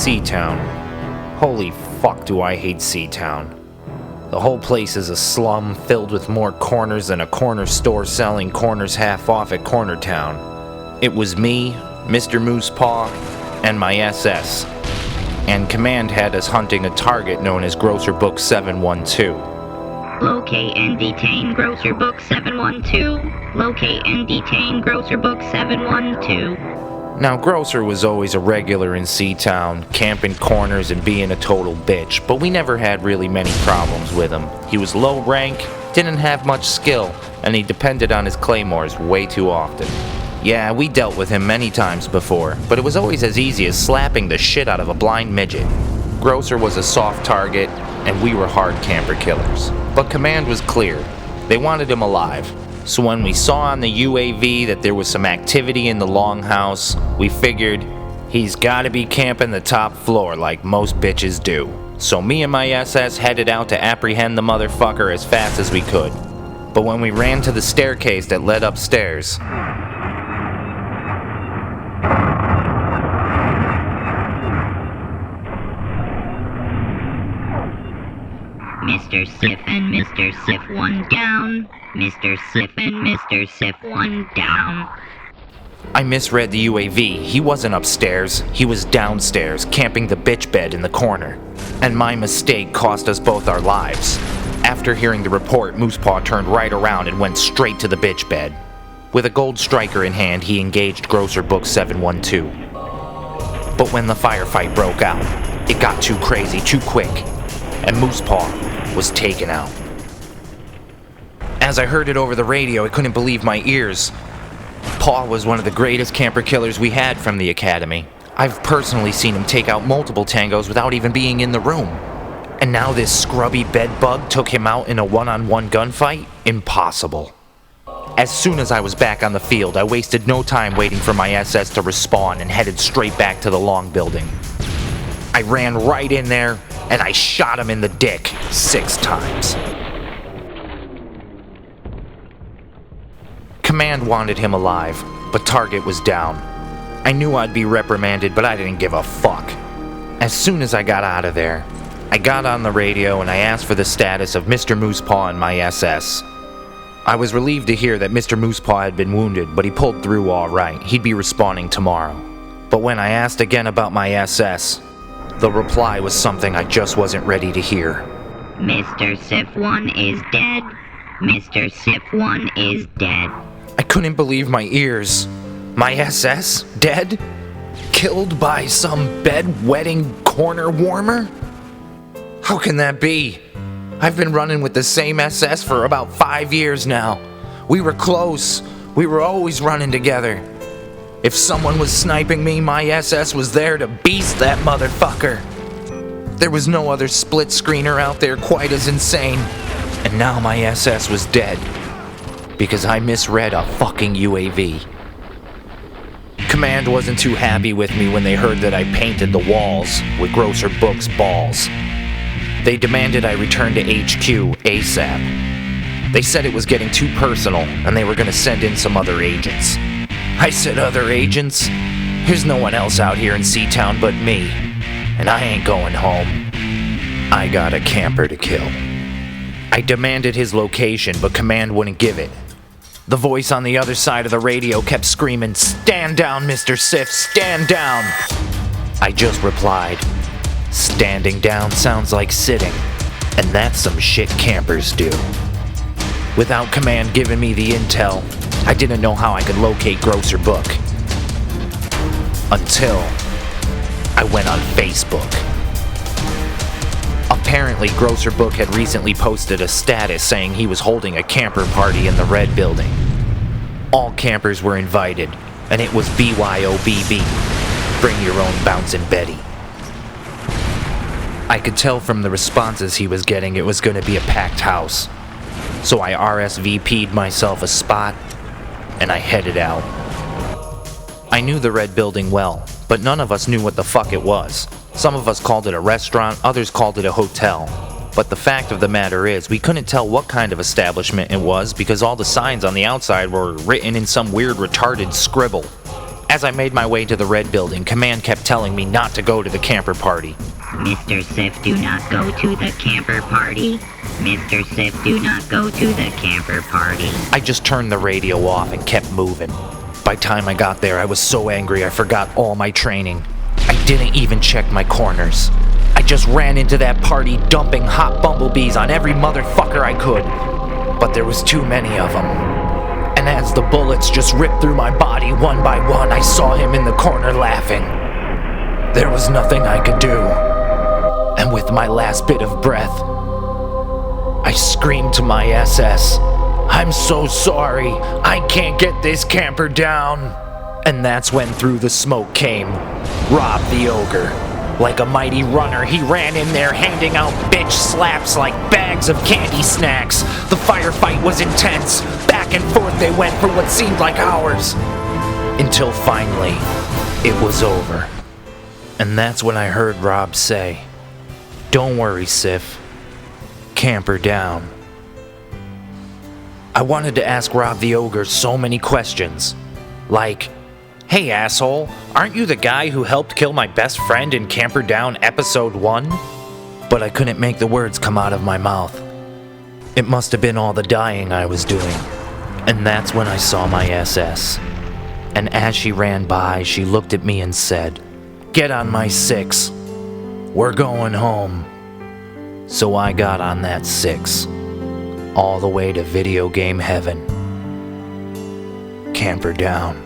C-Town. Holy fuck do I hate C-Town. The whole place is a slum filled with more corners than a corner store selling corners half off at Corner Town. It was me, Mr. Moosepaw, and my SS. And Command had us hunting a target known as Grocer Book 712. Locate and detain Grocer Book 712. Locate and detain Grocer Book 712. Now, Grocer was always a regular in C-Town, camping corners and being a total bitch, but we never had really many problems with him. He was low rank, didn't have much skill, and he depended on his claymores way too often. Yeah, we dealt with him many times before, but it was always as easy as slapping the shit out of a blind midget. Grocer was a soft target, and we were hard camper killers. But Command was clear. They wanted him alive. So when we saw on the UAV that there was some activity in the longhouse, we figured he's gotta be camping the top floor like most bitches do. So me and my SS headed out to apprehend the motherfucker as fast as we could. But when we ran to the staircase that led upstairs, Mr. Sif and Mr. Sif 1 down. Mr. Sif and Mr. Sif 1 down. I misread the UAV. He wasn't upstairs. He was downstairs, camping the bitch bed in the corner. And my mistake cost us both our lives. After hearing the report, Moosepaw turned right around and went straight to the bitch bed. With a gold striker in hand, he engaged Grocer Book 712. But when the firefight broke out, it got too crazy too quick, and Moosepaw was taken out. As I heard it over the radio, I couldn't believe my ears. Paw was one of the greatest camper killers we had from the academy. I've personally seen him take out multiple tangos without even being in the room. And now this scrubby bedbug took him out in a one-on-one gunfight? Impossible. As soon as I was back on the field, I wasted no time waiting for my SS to respawn and headed straight back to the long building. I ran right in there, and I shot him in the dick 6 times. Command wanted him alive, but target was down. I knew I'd be reprimanded, but I didn't give a fuck. As soon as I got out of there, I got on the radio and I asked for the status of Mr. Moosepaw and my SS. I was relieved to hear that Mr. Moosepaw had been wounded, but he pulled through all right. He'd be respawning tomorrow. But when I asked again about my SS, the reply was something I just wasn't ready to hear. Mr. Sif 1 is dead. Mr. Sif 1 is dead. I couldn't believe my ears. My SS? Dead? Killed by some bed-wetting corner warmer? How can that be? I've been running with the same SS for about 5 years now. We were close. We were always running together. If someone was sniping me, my SS was there to beast that motherfucker. There was no other split screener out there quite as insane. And now my SS was dead. Because I misread a fucking UAV. Command wasn't too happy with me when they heard that I painted the walls with Grocer Book's balls. They demanded I return to HQ ASAP. They said it was getting too personal and they were gonna send in some other agents. I said, other agents? There's no one else out here in C-Town but me. And I ain't going home. I got a camper to kill. I demanded his location, but Command wouldn't give it. The voice on the other side of the radio kept screaming, "Stand down, Mr. Sif, stand down!" I just replied, "Standing down sounds like sitting, and that's some shit campers do." Without Command giving me the intel, I didn't know how I could locate Grocer Book. Until I went on Facebook. Apparently, Grocer Book had recently posted a status saying he was holding a camper party in the Red Building. All campers were invited, and it was BYOBB. Bring your own Bouncin' Betty. I could tell from the responses he was getting it was going to be a packed house. So I RSVP'd myself a spot, and I headed out. I knew the Red Building well, but none of us knew what the fuck it was. Some of us called it a restaurant, others called it a hotel. But the fact of the matter is, we couldn't tell what kind of establishment it was because all the signs on the outside were written in some weird retarded scribble. As I made my way to the red building, Command kept telling me not to go to the camper party. Mr. Sif, do not go to the camper party. Mr. Sif, do not go to the camper party. I just turned the radio off and kept moving. By the time I got there, I was so angry I forgot all my training. I didn't even check my corners. I just ran into that party dumping hot bumblebees on every motherfucker I could. But there was too many of them. And as the bullets just ripped through my body one by one, I saw him in the corner laughing. There was nothing I could do. And with my last bit of breath, I screamed to my SS, "I'm so sorry, I can't get this camper down." And that's when through the smoke came Rob the Ogre. Like a mighty runner, he ran in there handing out bitch slaps like bags of candy snacks. The firefight was intense. Back and forth they went for what seemed like hours. Until finally, it was over. And that's when I heard Rob say, "Don't worry, Sif. Camper down." I wanted to ask Rob the Ogre so many questions. Like, "Hey asshole, aren't you the guy who helped kill my best friend in Camper Down Episode 1? But I couldn't make the words come out of my mouth. It must have been all the dying I was doing. And that's when I saw my SS. And as she ran by, she looked at me and said, "Get on my 6. We're going home." So I got on that 6. All the way to video game heaven. Camper Down.